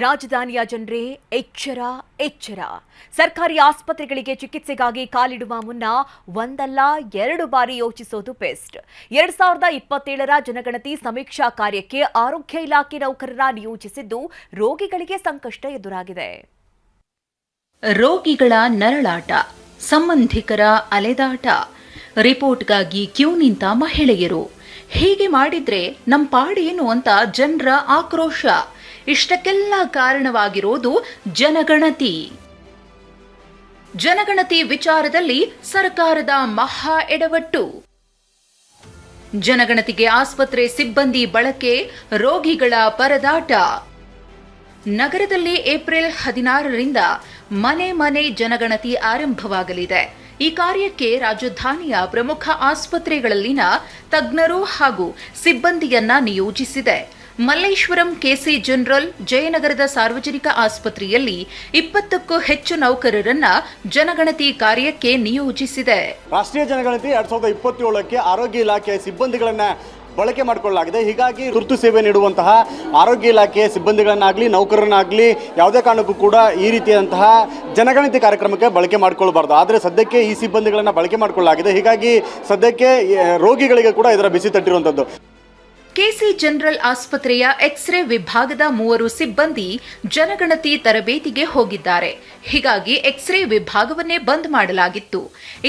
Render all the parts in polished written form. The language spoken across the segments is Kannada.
ರಾಜಧಾನಿಯ ಜನರೇ ಎಚ್ಚರ ಎಚ್ಚರ. ಸರ್ಕಾರಿ ಆಸ್ಪತ್ರೆಗಳಿಗೆ ಚಿಕಿತ್ಸೆಗಾಗಿ ಕಾಲಿಡುವ ಮುನ್ನ ಒಂದಲ್ಲ ಎರಡು ಬಾರಿ ಯೋಚಿಸೋದು ಬೆಸ್ಟ್. 2027ರ ಜನಗಣತಿ ಸಮೀಕ್ಷಾ ಕಾರ್ಯಕ್ಕೆ ಆರೋಗ್ಯ ಇಲಾಖೆ ನೌಕರರ ನಿಯೋಜಿಸಿದ್ದು ರೋಗಿಗಳಿಗೆ ಸಂಕಷ್ಟ ಎದುರಾಗಿದೆ. ರೋಗಿಗಳ ನರಳಾಟ, ಸಂಬಂಧಿಕರ ಅಲೆದಾಟ, ರಿಪೋರ್ಟ್ಗಾಗಿ ಕ್ಯೂ ನಿಂತ ಮಹಿಳೆಯರು. ಹೀಗೆ ಮಾಡಿದ್ರೆ ನಮ್ಮ ಪಾಡೇನು ಅಂತ ಜನರ ಆಕ್ರೋಶ. ಇಷ್ಟಕ್ಕೆಲ್ಲ ಕಾರಣವಾಗಿರೋದು ಜನಗಣತಿ ವಿಚಾರದಲ್ಲಿ ಸರ್ಕಾರದ ಮಹಾ ಎಡವಟ್ಟು. ಜನಗಣತಿಗೆ ಆಸ್ಪತ್ರೆ ಸಿಬ್ಬಂದಿ ಬಳಕೆ, ರೋಗಿಗಳ ಪರದಾಟ. ನಗರದಲ್ಲಿ ಏಪ್ರಿಲ್ 16ರಿಂದ ಮನೆ ಜನಗಣತಿ ಆರಂಭವಾಗಲಿದೆ. ಈ ಕಾರ್ಯಕ್ಕೆ ರಾಜಧಾನಿಯ ಪ್ರಮುಖ ಆಸ್ಪತ್ರೆಗಳಲ್ಲಿನ ತಜ್ಞರು ಹಾಗೂ ಸಿಬ್ಬಂದಿಯನ್ನ ನಿಯೋಜಿಸಿದೆ. ಮಲ್ಲೇಶ್ವರಂ ಕೆಸಿ ಜನರಲ್, ಜಯನಗರದ ಸಾರ್ವಜನಿಕ ಆಸ್ಪತ್ರೆಯಲ್ಲಿ 20ಕ್ಕೂ ಹೆಚ್ಚು ನೌಕರರನ್ನ ಜನಗಣತಿ ಕಾರ್ಯಕ್ಕೆ ನಿಯೋಜಿಸಿದೆ. ರಾಷ್ಟ್ರೀಯ ಜನಗಣತಿ 2027ಕ್ಕೆ ಆರೋಗ್ಯ ಇಲಾಖೆಯ ಸಿಬ್ಬಂದಿಗಳನ್ನ ಬಳಕೆ ಮಾಡಿಕೊಳ್ಳಲಾಗಿದೆ. ಹೀಗಾಗಿ ತುರ್ತು ಸೇವೆ ನೀಡುವಂತಹ ಆರೋಗ್ಯ ಇಲಾಖೆಯ ಸಿಬ್ಬಂದಿಗಳನ್ನಾಗಲಿ ನೌಕರರನ್ನಾಗಲಿ ಯಾವುದೇ ಕಾರಣಕ್ಕೂ ಕೂಡ ಈ ರೀತಿಯಾದಂತಹ ಜನಗಣತಿ ಕಾರ್ಯಕ್ರಮಕ್ಕೆ ಬಳಕೆ ಮಾಡಿಕೊಳ್ಳಬಾರ್ದು. ಆದರೆ ಸದ್ಯಕ್ಕೆ ಈ ಸಿಬ್ಬಂದಿಗಳನ್ನು ಬಳಕೆ ಮಾಡಿಕೊಳ್ಳಲಾಗಿದೆ. ಹೀಗಾಗಿ ಸದ್ಯಕ್ಕೆ ರೋಗಿಗಳಿಗೆ ಕೂಡ ಇದರ ಬಿಸಿ ತಟ್ಟಿರುವಂಥದ್ದು. ಕೆಸಿ ಜನರಲ್ ಆಸ್ಪತ್ರೆಯ ಎಕ್ಸ್ರೇ ವಿಭಾಗದ 3 ಸಿಬ್ಬಂದಿ ಜನಗಣತಿ ತರಬೇತಿಗೆ ಹೋಗಿದ್ದಾರೆ. ಹೀಗಾಗಿ ಎಕ್ಸ್ರೇ ವಿಭಾಗವನ್ನೇ ಬಂದ್ ಮಾಡಲಾಗಿತ್ತು.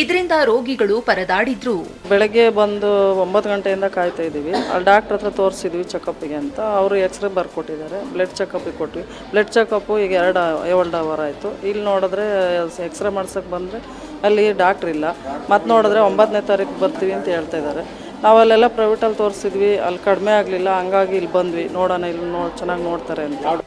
ಇದರಿಂದ ರೋಗಿಗಳು ಪರದಾಡಿದ್ರು. ಬೆಳಗ್ಗೆ ಬಂದು 9 ಗಂಟೆಯಿಂದ ಕಾಯ್ತಾ ಇದ್ದೀವಿ. ಅಲ್ಲಿ ಡಾಕ್ಟರ್ ಹತ್ರ ತೋರಿಸಿದ್ವಿ ಚೆಕಪ್ಪಿಗೆ ಅಂತ. ಅವರು ಎಕ್ಸ್ರೇ ಬರ್ಕೊಟ್ಟಿದ್ದಾರೆ. ಬ್ಲಡ್ ಚೆಕಪ್ಪಿಗೆ ಕೊಟ್ವಿ. ಬ್ಲಡ್ ಚೆಕಪ್ಪು ಈಗ 7 ಅವರ್ ಆಯಿತು. ಇಲ್ಲಿ ನೋಡಿದ್ರೆ ಎಕ್ಸ್ರೇ ಮಾಡ್ಸೋಕ್ಕೆ ಬಂದರೆ ಅಲ್ಲಿ ಡಾಕ್ಟ್ರ್ ಇಲ್ಲ. ಮತ್ತೆ ನೋಡಿದ್ರೆ 9ನೇ ತಾರೀಕು ಬರ್ತೀವಿ ಅಂತ ಹೇಳ್ತಾ ಇದ್ದಾರೆ. ನಾವಲ್ಲೆಲ್ಲ ಪ್ರೈವೇಟಲ್ಲಿ ತೋರಿಸಿದ್ವಿ, ಅಲ್ಲಿ ಕಡಿಮೆ ಆಗಲಿಲ್ಲ. ಹಂಗಾಗಿ ಇಲ್ಲಿ ಬಂದ್ವಿ, ನೋಡೋಣ ಇಲ್ಲಿ ಚೆನ್ನಾಗಿ ನೋಡ್ತಾರೆ ಅಂತ.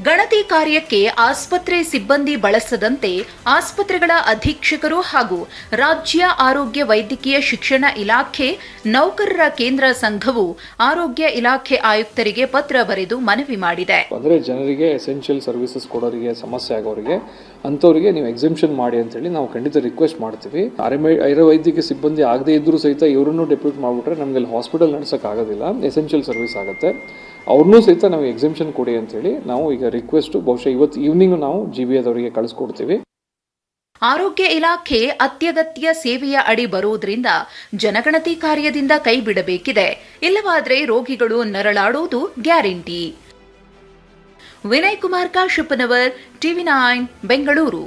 ಗಣತಿ ಕಾರ್ಯಕ್ಕೆ ಆಸ್ಪತ್ರೆ ಸಿಬ್ಬಂದಿ ಬಳಸದಂತೆ ಆಸ್ಪತ್ರೆಗಳ ಅಧೀಕ್ಷಕರು ಹಾಗೂ ರಾಜ್ಯ ಆರೋಗ್ಯ ವೈದ್ಯಕೀಯ ಶಿಕ್ಷಣ ಇಲಾಖೆ ನೌಕರರ ಕೇಂದ್ರ ಸಂಘವು ಆರೋಗ್ಯ ಇಲಾಖೆ ಆಯುಕ್ತರಿಗೆ ಪತ್ರ ಬರೆದು ಮನವಿ ಮಾಡಿದೆ. ಅಂದರೆ ಜನರಿಗೆ ಎಸೆನ್ಷಿಯಲ್ ಸರ್ವಿಸಸ್ ಕೊಡೋರಿಗೆ ಸಮಸ್ಯೆ ಆಗೋರಿಗೆ ಅಂಥವರಿಗೆ ನೀವು ಎಕ್ಸೆಂಪ್ಷನ್ ಮಾಡಿ ಅಂತೇಳಿ ನಾವು ಖಂಡಿತ ರಿಕ್ವೆಸ್ಟ್ ಮಾಡ್ತೀವಿ. ವೈದ್ಯಕೀಯ ಸಿಬ್ಬಂದಿ ಆಗದೇ ಇದ್ರೂ ಸಹಿತ ಇವರನ್ನು ಡೆಪ್ಯೂಟ್ ಮಾಡಿಬಿಟ್ರೆ ನಮಗೆ ಅಲ್ಲಿ ಹಾಸ್ಪಿಟಲ್ ನಡೆಸೋಕ್ಕಾಗೋದಿಲ್ಲ. ಎಸೆನ್ಷಿಯಲ್ ಸರ್ವಿಸ್ ಆಗುತ್ತೆ. ಅವ್ರನ್ನೂ ಸಹಿತ ನಾವು ಎಕ್ಸೆಂಪ್ಷನ್ ಕೊಡಿ ಅಂತೇಳಿ ನಾವು ಈಗ ರಿಕ್ವೆಸ್ಟ್ ಬಹುಶಃ ಇವತ್ತು ಈವ್ನಿಂಗ್ ನಾವು GBAದವರಿಗೆ ಕಳಿಸ್ಕೊಡ್ತೀವಿ. ಆರೋಗ್ಯ ಇಲಾಖೆ ಅತ್ಯಗತ್ಯ ಸೇವೆಯ ಅಡಿ ಬರುವುದರಿಂದ ಜನಗಣತಿ ಕಾರ್ಯದಿಂದ ಕೈ ಬಿಡಬೇಕಿದೆ. ಇಲ್ಲವಾದರೆ ರೋಗಿಗಳು ನರಳಾಡೋದು ಗ್ಯಾರಂಟಿ. ವಿನಯ್ ಕುಮಾರ್ ಕಾಶಪ್ಪನವರ್, TV9 ಬೆಂಗಳೂರು.